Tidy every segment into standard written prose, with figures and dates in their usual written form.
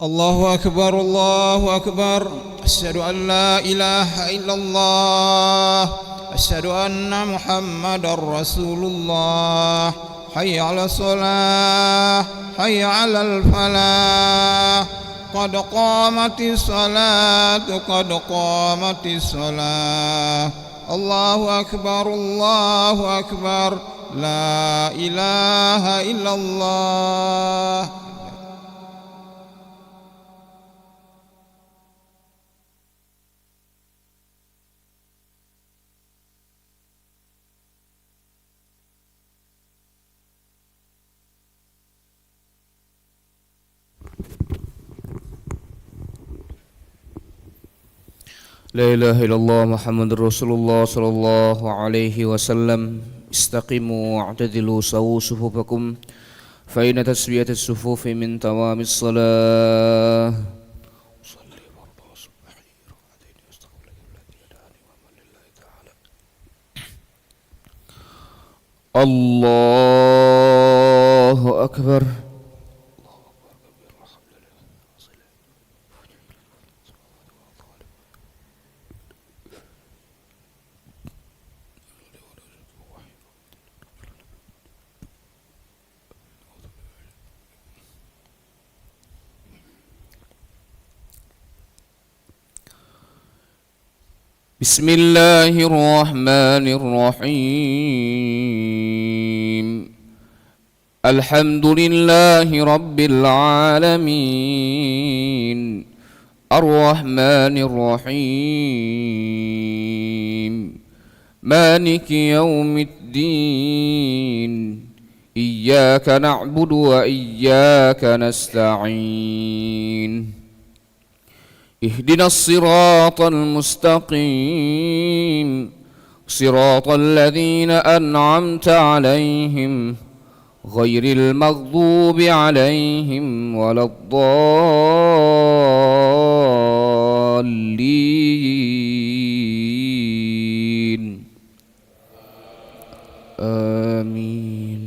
الله أكبر الله أكبر. أشهد أن لا إله إلا الله. أشهد أن محمدا رسول الله. حي على الصلاة حي على الفلاح. قد قامت الصلاة قد قامت الصلاة. الله أكبر الله أكبر. لا إله إلا الله. La ilaha illallah Muhammadur Rasulullah sallallahu alaihi wasallam. Istaqimu wa'tadilu sawu sufufakum fa inna taswiyatas sufufi min tawamis salah. Allahu akbar. Bismillahirrahmanirrahim. Alhamdulillahi rabbil alamin. Ar-Rahmanir-Rahim. Maliki yaumiddin. Iyyaka na'budu wa iyyaka nasta'in. اهدنا الصراط المستقيم صراط الذين أنعمت عليهم غير المغضوب عليهم ولا الضالين آمين.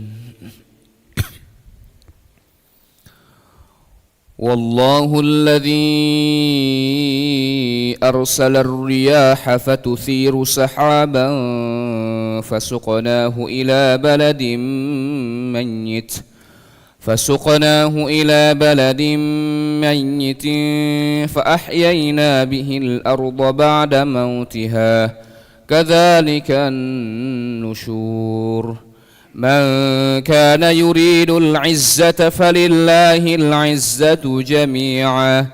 والله الذي أرسل الرياح فتثير سحابا فسقناه إلى بلد ميت فأحيينا به الأرض بعد موتها كذلك النشور. من كان يريد العزة فلله العزة جميعا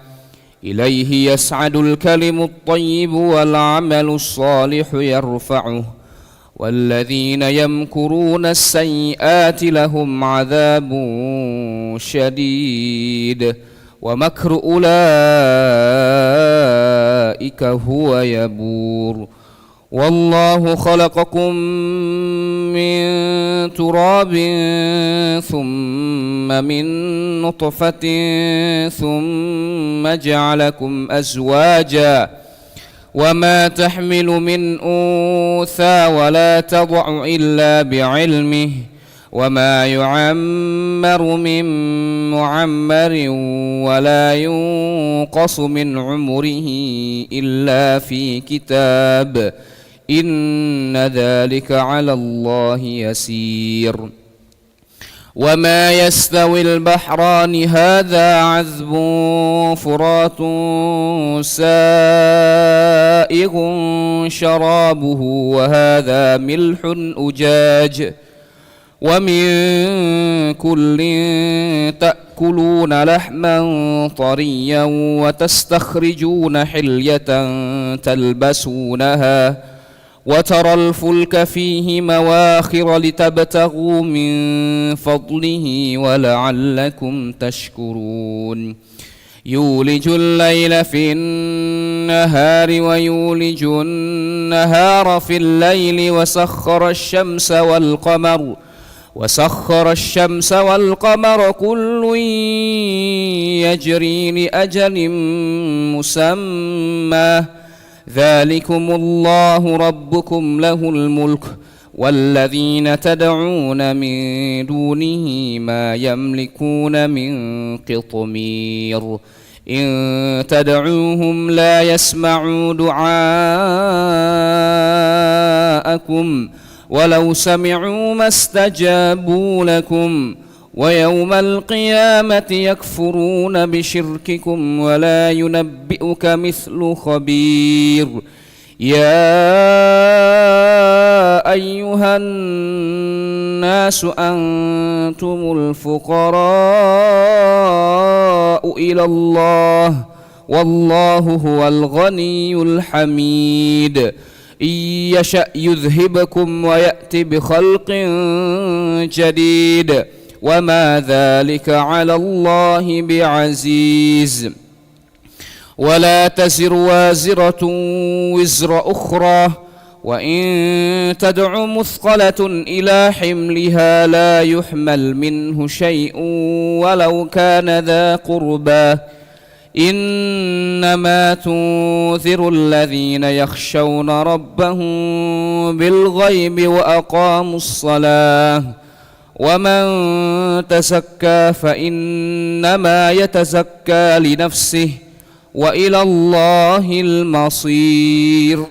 إليه يسعد الكلم الطيب والعمل الصالح يرفعه والذين يمكرون السيئات لهم عذاب شديد ومكر أولئك هو يبور. والله خلقكم من تراب ثم من نطفة ثم جعلكم أزواجا وما تحمل من أنثى ولا تضع إلا بعلمه وما يعمر من معمر ولا ينقص من عمره إلا في كتاب إن ذلك على الله يسير. وما يستوي البحران هذا عذب فرات سائغ شرابه وهذا ملح أجاج ومن كل تأكلون لحما طريا وتستخرجون حلية تلبسونها وترى الفلك فيه مواخر لتبتغوا من فضله ولعلكم تشكرون. يولج الليل في النهار ويولج النهار في الليل وسخر الشمس والقمر كل يجري لأجل مسمى ذلكم الله ربكم له الملك والذين تدعون من دونه ما يملكون من قطمير إن تدعوهم لا يسمعوا دعاءكم ولو سمعوا ما استجابوا لكم ويوم القيامة يكفرون بشرككم ولا ينبئك مثل خبير يا أيها الناس أنتم الفقراء إلى الله والله هو الغني الحميد إن يشأ يذهبكم ويأتي بخلق جديد وما ذلك على الله بعزيز ولا تزر وازرة وزر أخرى وإن تدع مثقلة إلى حملها لا يحمل منه شيء ولو كان ذا قربى إنما تنذر الذين يخشون ربهم بالغيب وأقاموا الصلاة ومن تزكى فإنما يتزكى لنفسه وإلى الله المصير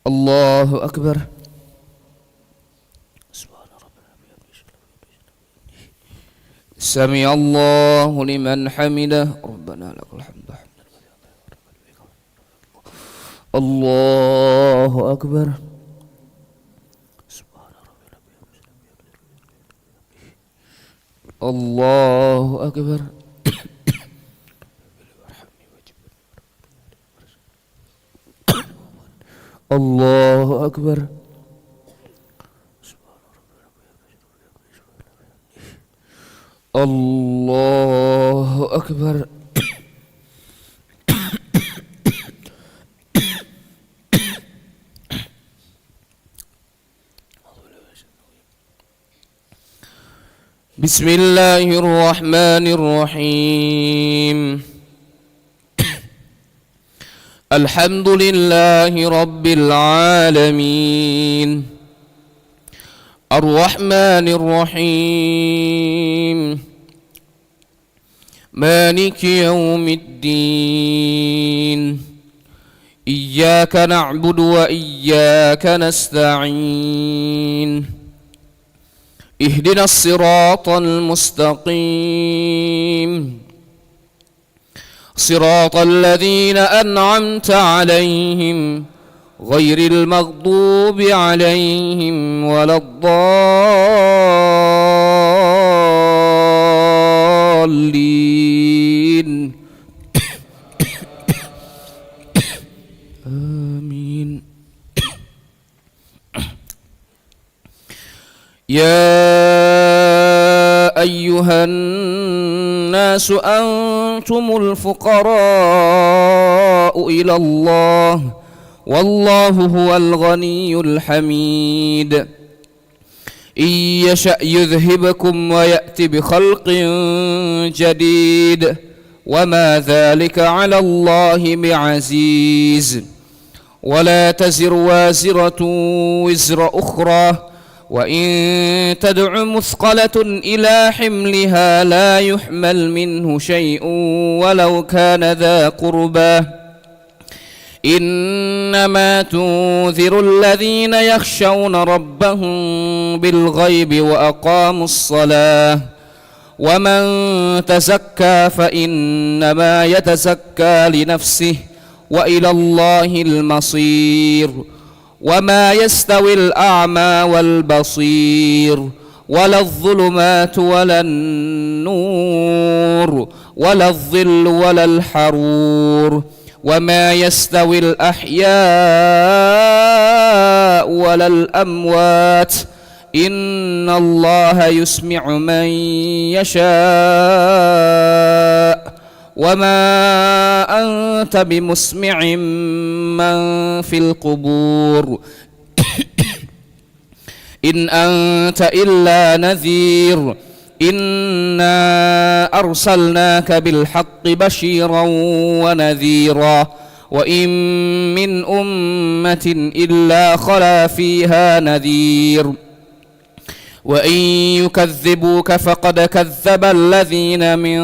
الله أكبر سمع الله لمن حمده ربنا لك الحمد الله أكبر الله أكبر الله أكبر الله أكبر بسم الله الرحمن الرحيم الحمد لله رب العالمين الرحمن الرحيم مالك يوم الدين إياك نعبد وإياك نستعين اهدنا الصراط المستقيم صراط الذين أنعمت عليهم غير المغضوب عليهم ولا الضالين آمين يا أيها الناس أنتم الفقراء إلى الله والله هو الغني الحميد إن يشأ يذهبكم ويأتي بخلق جديد وما ذلك على الله بعزيز ولا تزر وازرة وزر أخرى وإن تدع مثقلة إلى حملها لا يحمل منه شيء ولو كان ذا قربى إنما تنذر الذين يخشون ربهم بالغيب وأقاموا الصلاة ومن تزكى فإنما يتزكى لنفسه وإلى الله المصير وما يستوي الأعمى والبصير ولا الظلمات ولا النور ولا الظل ولا الحرور وما يستوي الأحياء ولا الأموات إن الله يسمع من يشاء وما أنت بمسمع من في القبور إن أنت إلا نذير إنا أرسلناك بالحق بشيرا ونذيرا وإن من أمة إلا خلا فيها نذير وإن يكذبوك فقد كذب الذين من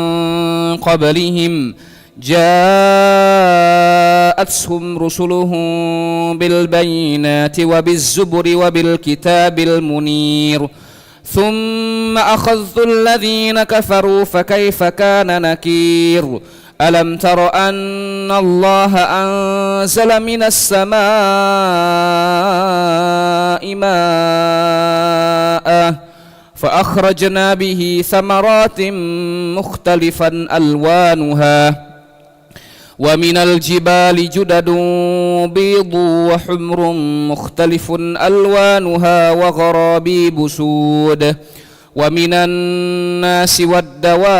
قبلهم جاءتهم رسلهم بالبينات وبالزبر وبالكتاب المنير ثم أخذت الذين كفروا فكيف كان نكير ألم تر أن الله أنزل من السماء ماء فأخرجنا به ثمرات مختلفا ألوانها ومن الجبال جدد بيض وحمر مختلف ألوانها وغرابيب سود ومن الناس والدواب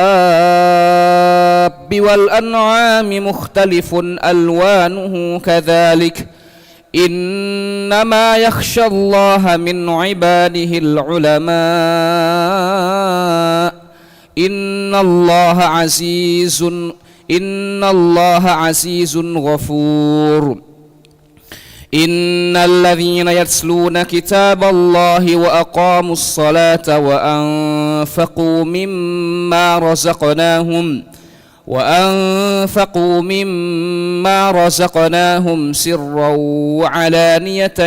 والأنعام مختلف ألوانه كذلك إنما يخشى الله من عباده العلماء إن الله عزيز غفور إن الذين يتلون كتاب الله وأقاموا الصلاة وأنفقوا مما رزقناهم سرا وعلانية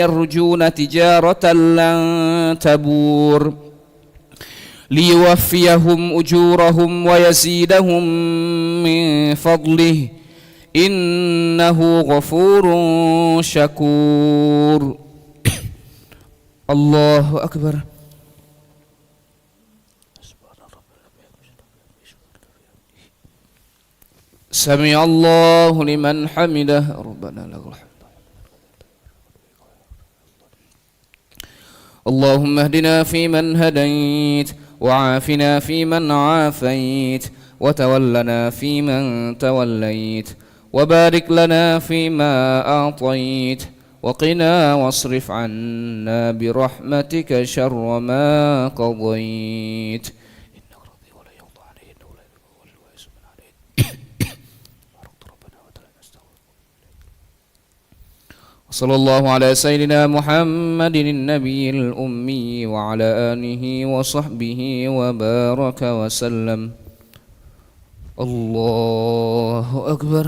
يرجون تجارة لن تبور ليوفيهم أجورهم ويزيدهم من فضله إنه غفور شكور. الله أكبر. سمع الله لمن حمده ربنا لك الحمد. اللهم اهدنا فيمن هديت وعافنا فيمن عافيت وتولنا فيمن توليت وبارك لنا فيما أعطيت وقنا واصرف عنا برحمتك شر ما قضيت إنك رضي ولا يقضى عليه إنه لا يذل من ويعز من عليه باركت ربنا وتعالى نستغفرك. وصلى الله على سيدنا محمد النبي الأمي وعلى آله وصحبه وبارك وسلم. الله أكبر.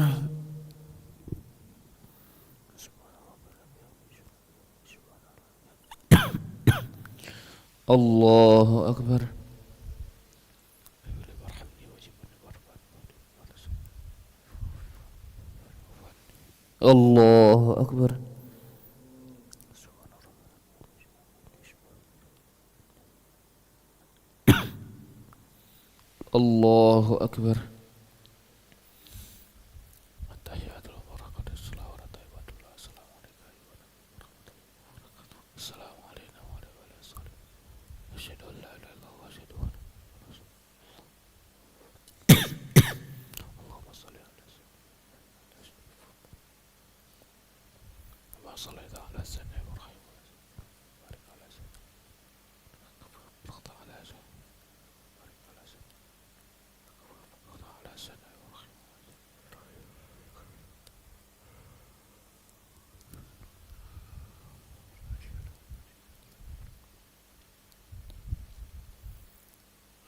الله أكبر. الله أكبر. الله أكبر.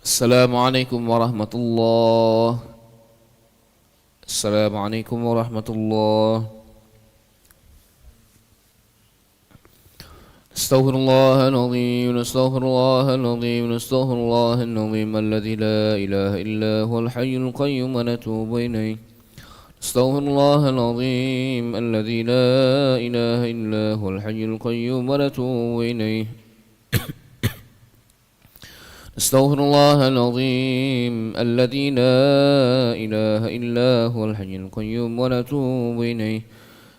Assalamualaikum warahmatullahi. Assalamualaikum warahmatullahi. Astaghfirullahaladzim, astaghfirullahaladzim, astaghfirullahaladzim alladzi la ilaha illa huwal hayyul qayyum wa natubu ilaih. Astaghfirullahaladzim alladzi la ilaha illa huwal hayyul qayyum wa natubu ilaih. أستغفر الله العظيم الذي لا إله إلا هو الحي القيوم ونتوب إليه.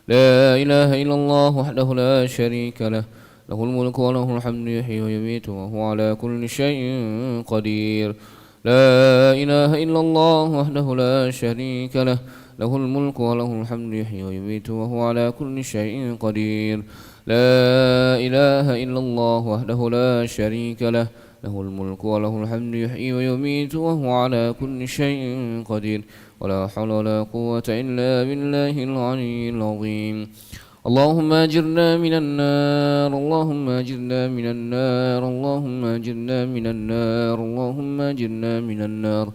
لا إله إلا الله وحده لا شريك له له الملك وله الحمد يحيي ويميت وهو على كل شيء قدير. لا إله إلا الله وحده لا شريك له له الملك وله الحمد يحيي ويميت وهو على كل شيء قدير. لا إله إلا الله وحده لا شريك له له الملك وله الحمد يحيي ويميت وهو على كل شيء قدير. ولا حول ولا قوة إلا بالله العلي العظيم. اللهم أجرنا من النار اللهم أجرنا من النار اللهم أجرنا من النار اللهم أجرنا من النار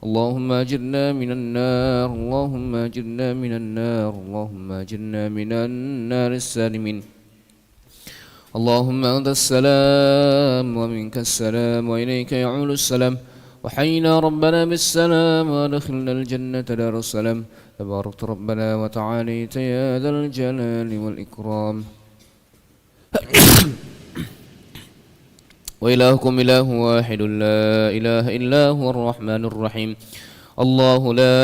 اللهم أجرنا من النار اللهم أجرنا من النار اللهم أجرنا من النار السالمين اللهم أنت السلام ومنك السلام وإليك يعود السلام وحينا ربنا بالسلام وادخلنا الجنة دار السلام تبارك ربنا وتعاليت يا ذا الجلال والإكرام وإلهكم إله واحد لا إله إلا هو الرحمن الرحيم الله لا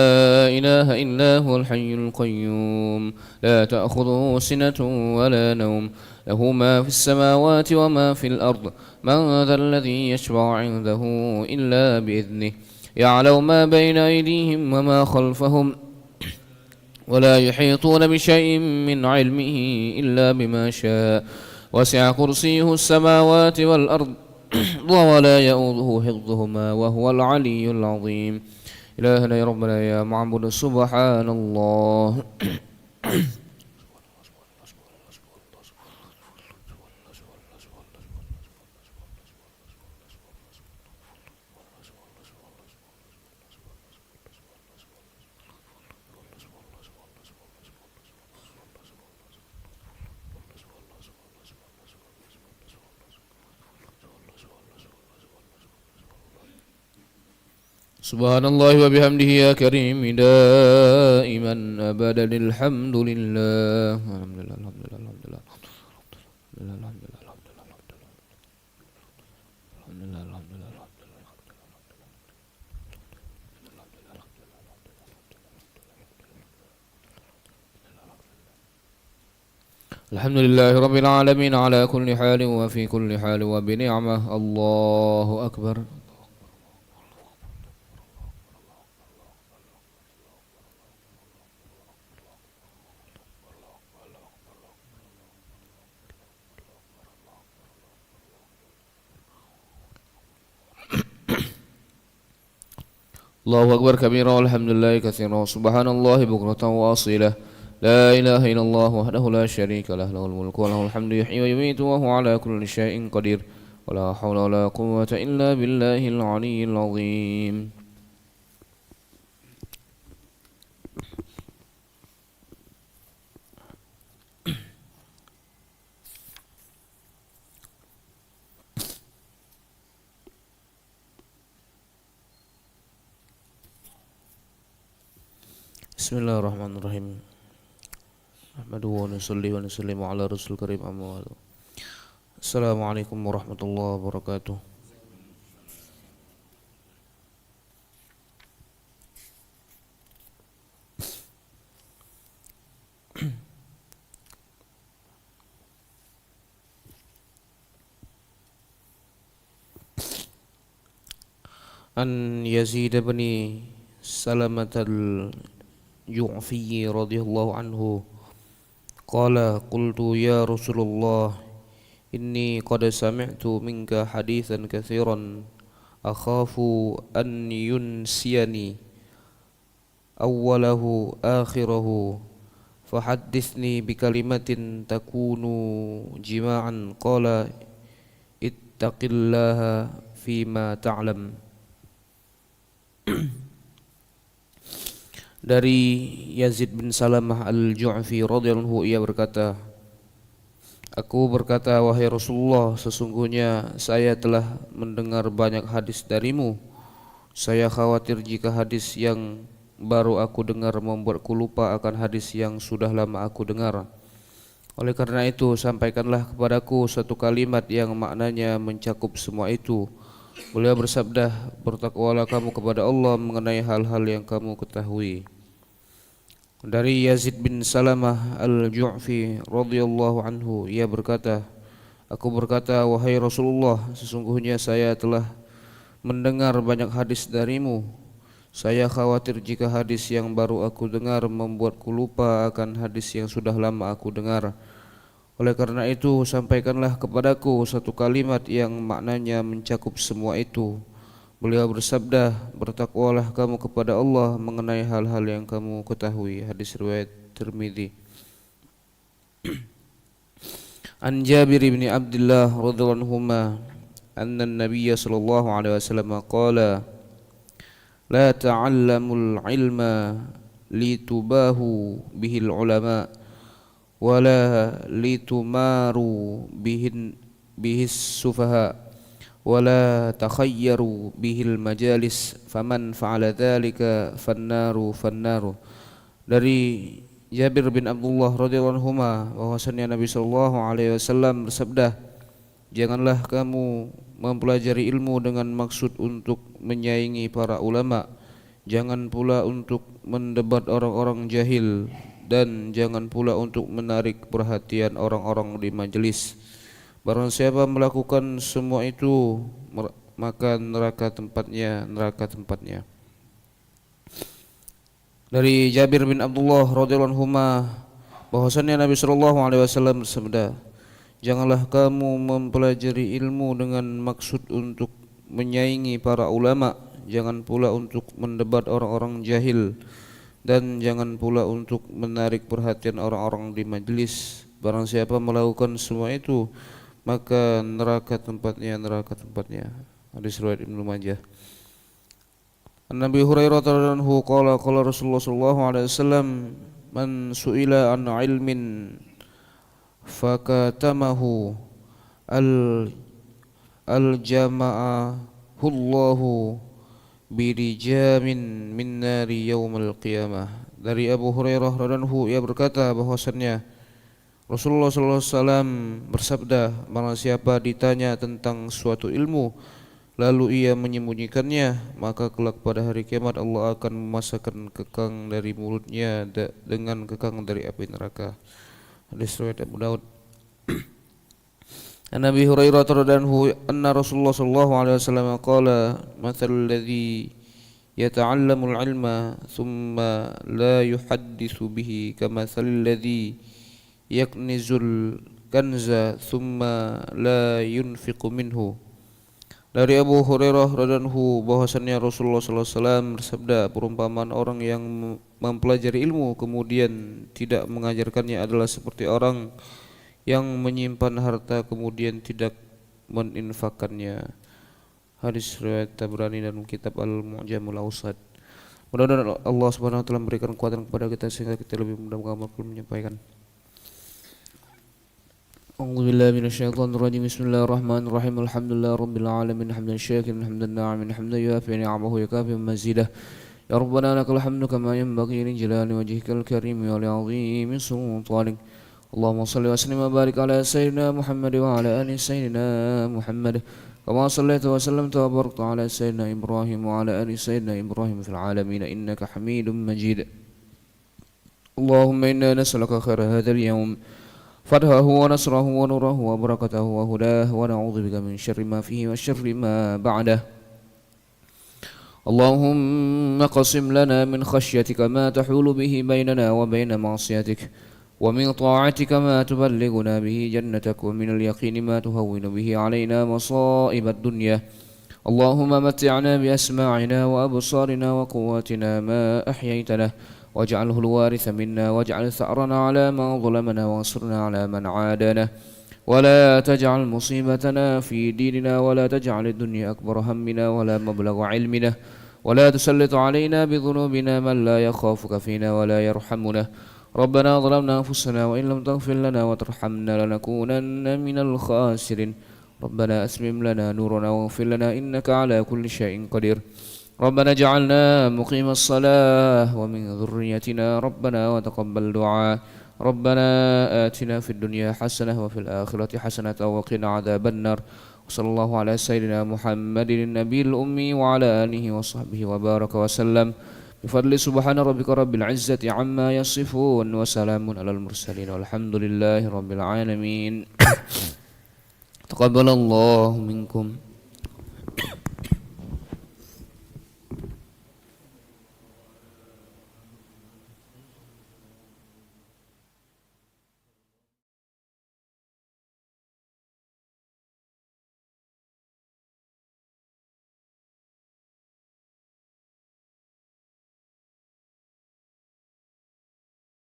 إله إلا هو الحي القيوم لا تأخذه سنة ولا نوم له ما في السماوات وما في الأرض من ذا الذي يشفع عنده إلا بإذنه يعلم ما بين أيديهم وما خلفهم ولا يحيطون بشيء من علمه إلا بما شاء وسع كرسيه السماوات والأرض ولا يؤوده حفظهما وهو العلي العظيم إلهنا يا ربنا يا معبود سبحان الله سبحان الله وبحمده يا كريم دائما أبدا الحمد لله الحمد لله الحمد لله الحمد لله الحمد لله الحمد لله الحمد لله الحمد لله الحمد لله رب العالمين على كل حال وفي كل حال وبنعمة الله أكبر الله أكبر كبيرا والحمد لله كثيرا سبحان الله بكرة وأصيلا لا إله إلا الله وحده لا شريك له له الملك وله الحمد يحيي ويميت وهو على كل شيء قدير ولا حول ولا قوة إلا بالله العلي العظيم Bismillahirrahmanirrahim. Ahmaduhu wa nusalli wa nusallimu ala rasul karim amma ba'du. Assalamualaikum warahmatullahi wabarakatuh. An Yazid bin Salamat al-Ju'fi radhiyallahu anhu qala qultu ya Rasulullah inni qad sami'tu minka hadithan katsiran akhafu an yunsiyani awwalahu akhirahu fahaddithni bikalimatin takunu jima'an qala ittaqillaha fima ta'lam. Dari Yazid bin Salamah al-Ju'fi radhiyallahu anhu ia berkata, aku berkata wahai Rasulullah, sesungguhnya saya telah mendengar banyak hadis darimu. Saya khawatir jika hadis yang baru aku dengar membuatku lupa akan hadis yang sudah lama aku dengar. Oleh karena itu sampaikanlah kepadaku satu kalimat yang maknanya mencakup semua itu. Beliau bersabda, bertakwalah kamu kepada Allah mengenai hal-hal yang kamu ketahui. Dari Yazid bin Salamah al-Ju'fi radhiyallahu anhu ia berkata, aku berkata wahai Rasulullah, sesungguhnya saya telah mendengar banyak hadis darimu. Saya khawatir jika hadis yang baru aku dengar membuatku lupa akan hadis yang sudah lama aku dengar. Oleh karena itu sampaikanlah kepadaku satu kalimat yang maknanya mencakup semua itu. Beliau bersabda, bertakwalah kamu kepada Allah mengenai hal-hal yang kamu ketahui. Hadis riwayat Tirmidzi. An Jabir bin Abdullah radhiyallahu anhuma anna an-nabiy sallallahu alaihi wasallam qala la ta'allamul ilma litubahu bihil ulama wala litumaru bihis sufaha wala takhayyaru bihil majalis faman fa'ala dzalika fannaru. Dari Jabir bin Abdullah radhiyallahu anhu bahwasanya Nabi sallallahu alaihi wasallam bersabda, janganlah kamu mempelajari ilmu dengan maksud untuk menyaingi para ulama, jangan pula untuk mendebat orang-orang jahil, dan jangan pula untuk menarik perhatian orang-orang di majelis. Barang siapa melakukan semua itu, maka neraka tempatnya. Dari Jabir bin Abdullah radhiyallahu anhu bahwasanya Nabi sallallahu alaihi wasallam bersabda, janganlah kamu mempelajari ilmu dengan maksud untuk menyaingi para ulama, jangan pula untuk mendebat orang-orang jahil, dan jangan pula untuk menarik perhatian orang-orang di majelis. Barang siapa melakukan semua itu, maka neraka tempatnya. Hadis riwayat Ibnu Majah. Nabi Hurairah radhiyallahu anhu qala Rasulullah sallallahu alaihi wasallam, man su'ila an ilmin fakatamahu al-jama'ahu Allahu birijamin min nari yaumil qiyamah. Dari Abu Hurairah radhiyallahu anhu, ia berkata bahwasannya Rasulullah sallallahu alaihi wasallam bersabda, barang siapa ditanya tentang suatu ilmu lalu ia menyembunyikannya, maka kelak pada hari kiamat Allah akan memasakkan kekang dari mulutnya dengan kekang dari api neraka. Hadis riwayat Abu Daud. An Abi Hurairah radhiyallahu anhu anna Rasulullah sallallahu alaihi wasallam qala mathalul ladzi yata'allamul ilma thumma la yuhadditsu bihi kamathalil ladzi yaknizul kanza thumma la yunfiqu minhu. Dari Abu Hurairah radhiyallahu anhu bahwasannya Rasulullah sallallahu alaihi wasallam bersabda, perumpamaan orang yang mempelajari ilmu kemudian tidak mengajarkannya adalah seperti orang yang menyimpan harta kemudian tidak meninfakkannya. Hadis riwayat Tabrani dan kitab Al-Mu'jamul Awsat. Mudah-mudahan Allah Subhanahu wa taala memberikan kekuatan kepada kita sehingga kita lebih mudah menyampaikan. A'udzu billahi minasyaitonir rajim. Bismillahirrahmanirrahim. Alhamdulillahi rabbil alamin hamdan syakiran hamdan na'iman hamdan yuafi ni'amahu yakafi mazidah. Ya Rabbana lakal hamdu kama yanbaghi li jalali wajhikal karim wa li 'azimi sultanik. Allahumma shalli wa sallim wa barik ala sayyidina Muhammad wa ala ali sayyidina Muhammad kama shallaita wa sallamta wa barakta ala sayyidina Ibrahim wa ala ali sayyidina Ibrahim fil alamin innaka Hamidum Majid. Allahumma inna nas'aluka khaira hadzal yawm fathahu wa nasrahu wa nurahu wa barakatahu wa hudahu wa na'udzu bika min syarri ma fihi wa syarri ma ba'dah. Allahumma qasim lana min khashyatika ma tahulu bihi bainana wa baina ma'siyatik wa min ta'atika ma tuballighuna bihi jannatak wa min al-yaqini ma tuhawwinu bihi alaina masa'ib ad-dunya. Allahumma matti'na bi asma'ina wa absarina wa quwwatina ma ahyaytana واجعله الوارث منا واجعل ثأرنا على من ظلمنا وانصرنا على من عادانا ولا تجعل مصيبتنا في ديننا ولا تجعل الدنيا أكبر همنا ولا مبلغ علمنا ولا تسلط علينا بذنوبنا من لا يخافك فينا ولا يرحمنا ربنا ظلمنا أنفسنا وإن لم تغفر لنا وترحمنا لنكونن من الخاسرين ربنا أتمم لنا نورنا واغفر لنا إنك على كل شيء قدير ربنا اجعلنا مقيم الصلاة ومن ذريتنا ربنا وتقبل دعاء ربنا آتنا في الدنيا حسنة وفي الآخرة حسنة وقنا عذاب النار وصلى الله على سيدنا محمد النبي الأمي وعلى آله وصحبه وبارك وسلم بفضل سبحان ربك رب العزة عما يصفون وسلام على المرسلين والحمد لله رب العالمين تقبل الله منكم.